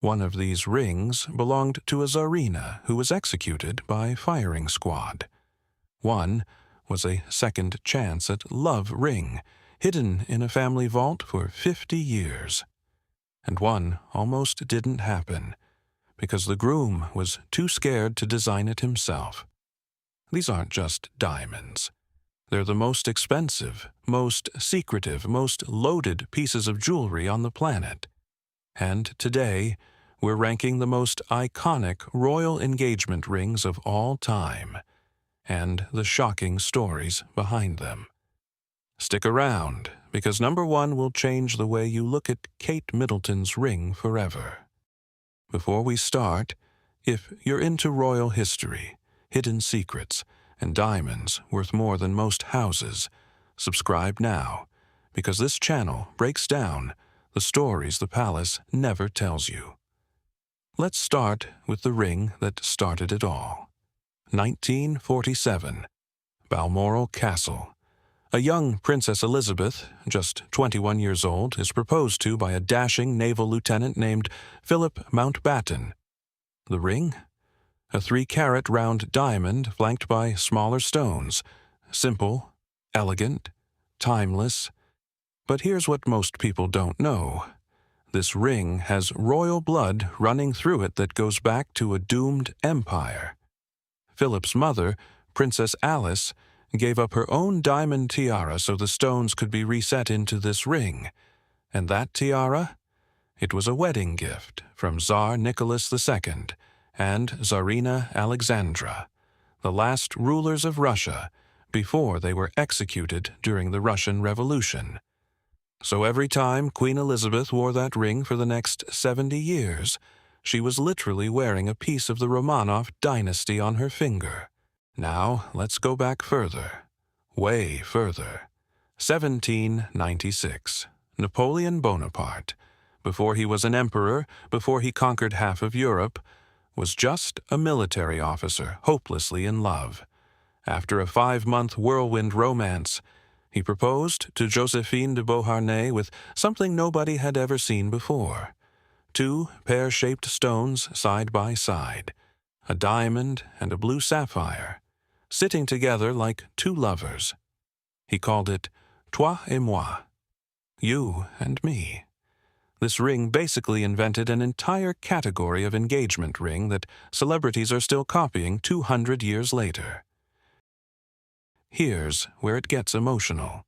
One of these rings belonged to a czarina who was executed by firing squad. One was a second chance at love ring, hidden in a family vault for 50 years. And one almost didn't happen, because the groom was too scared to design it himself. These aren't just diamonds. They're the most expensive, most secretive, most loaded pieces of jewelry on the planet. And today, we're ranking the most iconic royal engagement rings of all time, and the shocking stories behind them. Stick around, because number one will change the way you look at Kate Middleton's ring forever. Before we start, if you're into royal history, hidden secrets, and diamonds worth more than most houses, subscribe now, because this channel breaks down the stories the palace never tells you. Let's start with the ring that started it all. 1947, Balmoral Castle. A young Princess Elizabeth, just 21 years old, is proposed to by a dashing naval lieutenant named Philip Mountbatten. The ring? A 3-carat round diamond flanked by smaller stones. Simple, elegant, timeless. But here's what most people don't know. This ring has royal blood running through it that goes back to a doomed empire. Philip's mother, Princess Alice, gave up her own diamond tiara so the stones could be reset into this ring. And that tiara? It was a wedding gift from Tsar Nicholas II and Tsarina Alexandra, the last rulers of Russia before they were executed during the Russian Revolution. So every time Queen Elizabeth wore that ring for the next 70 years, she was literally wearing a piece of the Romanov dynasty on her finger. Now, let's go back further, way further. 1796. Napoleon Bonaparte, before he was an emperor, before he conquered half of Europe, was just a military officer hopelessly in love. After a 5-month whirlwind romance, he proposed to Josephine de Beauharnais with something nobody had ever seen before. 2 pear-shaped stones side by side, a diamond and a blue sapphire, sitting together like 2 lovers. He called it Toi et moi, you and me. This ring basically invented an entire category of engagement ring that celebrities are still copying 200 years later. Here's where it gets emotional.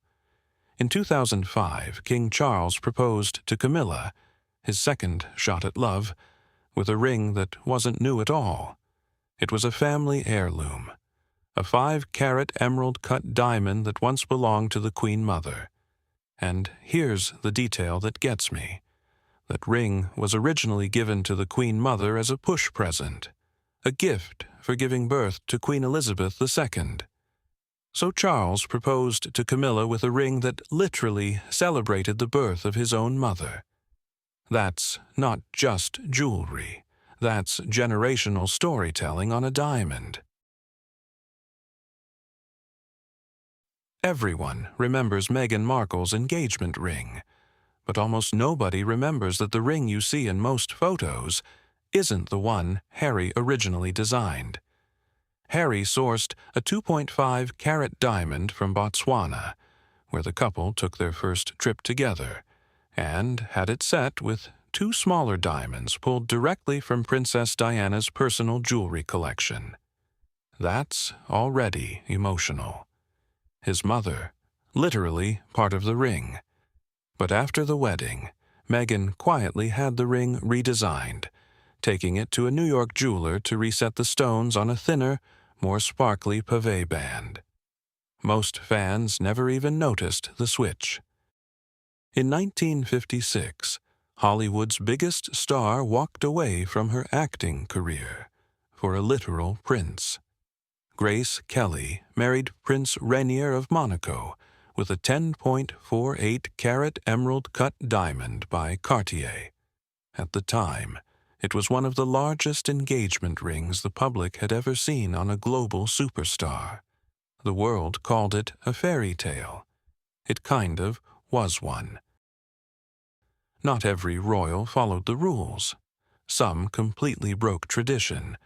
In 2005, King Charles proposed to Camilla, his second shot at love, with a ring that wasn't new at all. It was a family heirloom, a 5-carat emerald-cut diamond that once belonged to the Queen Mother. And here's the detail that gets me. That ring was originally given to the Queen Mother as a push present, a gift for giving birth to Queen Elizabeth II. So Charles proposed to Camilla with a ring that literally celebrated the birth of his own mother. That's not just jewelry. That's generational storytelling on a diamond. Everyone remembers Meghan Markle's engagement ring, but almost nobody remembers that the ring you see in most photos isn't the one Harry originally designed. Harry sourced a 2.5-carat diamond from Botswana, where the couple took their first trip together, and had it set with 2 smaller diamonds pulled directly from Princess Diana's personal jewelry collection. That's already emotional. His mother, literally part of the ring. But after the wedding, Meghan quietly had the ring redesigned, taking it to a New York jeweler to reset the stones on a thinner, more sparkly pavé band. Most fans never even noticed the switch. In 1956, Hollywood's biggest star walked away from her acting career for a literal prince. Grace Kelly married Prince Rainier of Monaco with a 10.48-carat emerald-cut diamond by Cartier. At the time, it was one of the largest engagement rings the public had ever seen on a global superstar. The world called it a fairy tale. It kind of was one. Not every royal followed the rules. Some completely broke tradition.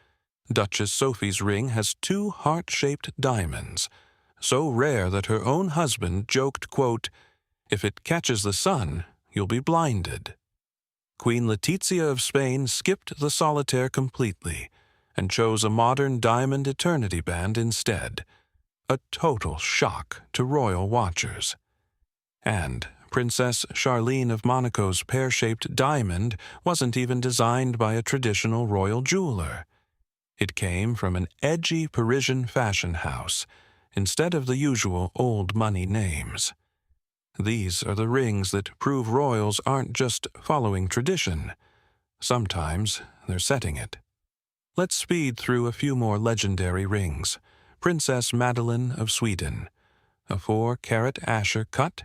Duchess Sophie's ring has 2 heart-shaped diamonds, so rare that her own husband joked, quote, "If it catches the sun, you'll be blinded." Queen Letizia of Spain skipped the solitaire completely and chose a modern diamond eternity band instead, a total shock to royal watchers. And Princess Charlene of Monaco's pear-shaped diamond wasn't even designed by a traditional royal jeweler. It came from an edgy Parisian fashion house, instead of the usual old money names. These are the rings that prove royals aren't just following tradition. Sometimes they're setting it. Let's speed through a few more legendary rings. Princess Madeleine of Sweden, a 4-carat Asher cut,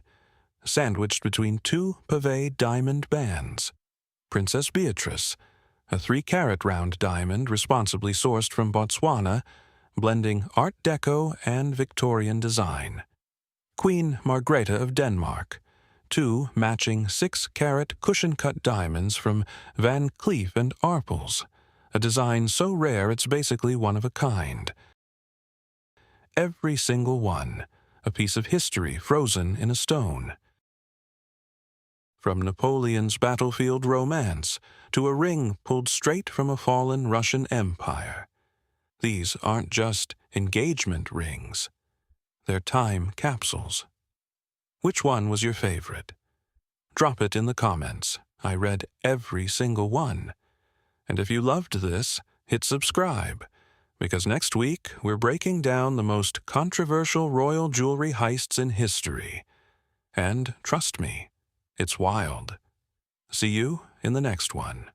sandwiched between 2 pavé diamond bands. Princess Beatrice, a 3-carat round diamond responsibly sourced from Botswana, blending Art Deco and Victorian design. Queen Margrethe of Denmark, 2 matching 6-carat cushion-cut diamonds from Van Cleef and Arpels, a design so rare it's basically one of a kind. Every single one, a piece of history frozen in a stone. From Napoleon's battlefield romance to a ring pulled straight from a fallen Russian empire. These aren't just engagement rings. They're time capsules. Which one was your favorite? Drop it in the comments. I read every single one. And if you loved this, hit subscribe, because next week we're breaking down the most controversial royal jewelry heists in history. And trust me, it's wild. See you in the next one.